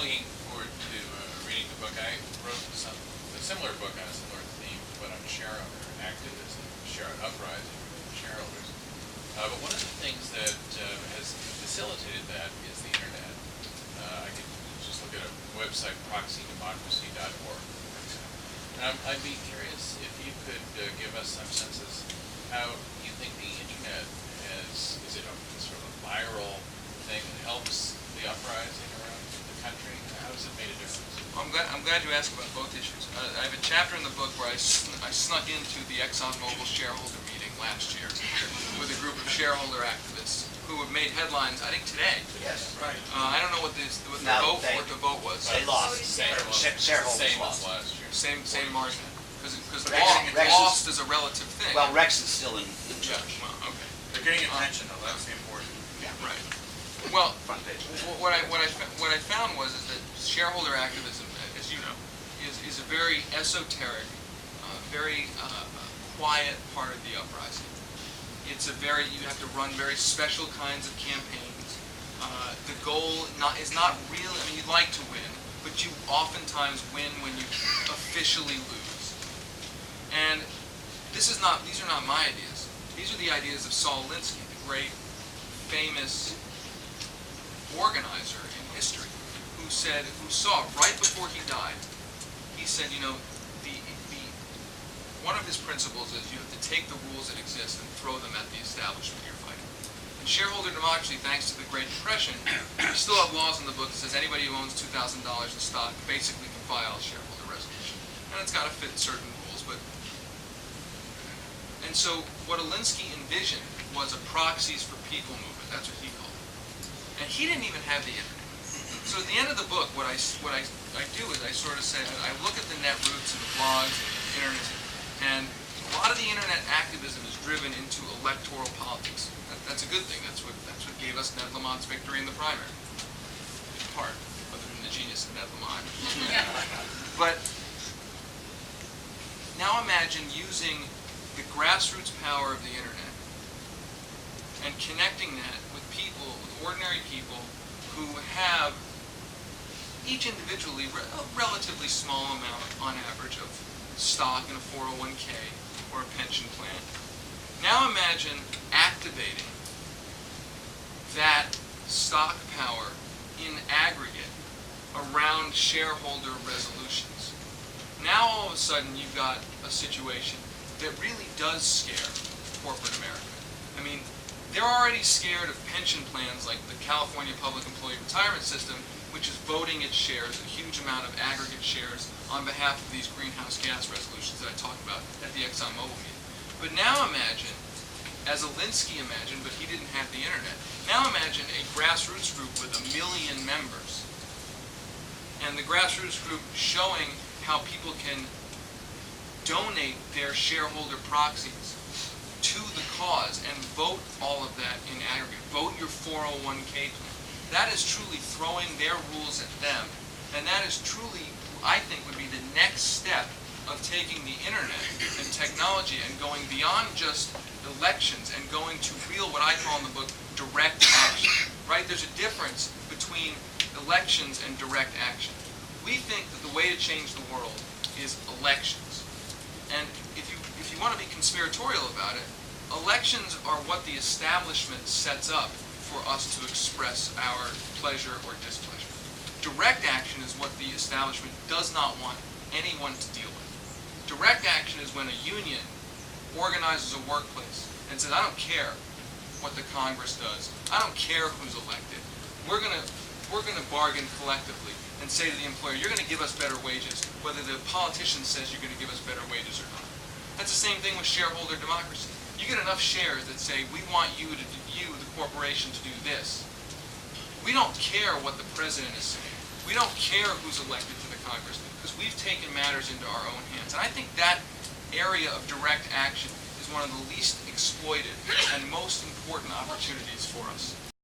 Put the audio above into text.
looking forward to reading the book. I wrote a similar book on a similar theme, but on shareowner activism, Uprising, shareholders. But one of the things that has facilitated that is the internet. I could just look at a website, proxydemocracy.org, for example. And I'd be curious if you could give us some senses how you think the internet is it a sort of a viral thing that helps the uprising around the country? How has it made a difference? I'm glad you asked about both issues. I have a chapter in the book where I snuck into the ExxonMobil shareholder meeting last year with a group of shareholder activists who have made headlines, I think today. Yes, right. I don't know what the vote was. They lost. Shareholders lost last year. Same margin. Because Rex lost is a relative thing. Well, Rex is still in charge. Well, okay. They're getting attention, though. That's the important. Yeah. Right. Well, Front page. what I found was is that shareholder activism, as you know, is a very esoteric, very quiet part of the uprising. You have to run very special kinds of campaigns. The goal is not really, I mean, you'd like to win, but you oftentimes win when you officially lose. And these are not my ideas. These are the ideas of Saul Alinsky, the great, famous organizer in history, who saw right before he died, he said, one of his principles is you have to take the rules that exist and throw them at the establishment you're fighting. In shareholder democracy, thanks to the Great Depression, we still have laws in the book that says anybody who owns $2,000 in stock basically can file a shareholder resolution. And it's got to fit certain rules, and so what Alinsky envisioned was a proxies for people movement. That's what he called it. And he didn't even have the internet. So at the end of the book, what I do is I sort of say, I look at the net roots and the blogs and the internet, and a lot of the internet activism is driven into electoral politics. That's a good thing. That's what gave us Ned Lamont's victory in the primary, in part, other than the genius of Ned Lamont. But now imagine using the grassroots power of the internet and connecting that with people, with ordinary people who have each individually a relatively small amount on average of stock in a 401k or a pension plan. Now imagine activating that stock power in aggregate around shareholder resolutions. Now all of a sudden you've got a situation that really does scare corporate America. I mean, they're already scared of pension plans like the California Public Employee Retirement System, which is voting its shares, a huge amount of aggregate shares, on behalf of these greenhouse gas resolutions that I talked about at the ExxonMobil meeting. But now imagine, as Alinsky imagined, but he didn't have the internet, now imagine a grassroots group with 1 million members, and the grassroots group showing how people can donate their shareholder proxies to the cause and vote all of that in aggregate. Vote your 401k plan. That is truly throwing their rules at them. And that is truly, I think, would be the next step of taking the internet and technology and going beyond just elections and going to real, what I call in the book, direct action. Right? There's a difference between elections and direct action. We think that the way to change the world is elections. And if you want to be conspiratorial about it, elections are what the establishment sets up for us to express our pleasure or displeasure. Direct action is what the establishment does not want anyone to deal with. Direct action is when a union organizes a workplace and says, I don't care what the Congress does. I don't care who's elected. We're going to bargain collectively and say to the employer, you're going to give us better wages, whether the politician says you're going to give us better wages or not. That's the same thing with shareholder democracy. You get enough shares that say, we want you, the corporation, to do this. We don't care what the president is saying. We don't care who's elected to the Congress, because we've taken matters into our own hands. And I think that area of direct action is one of the least exploited and most important opportunities for us.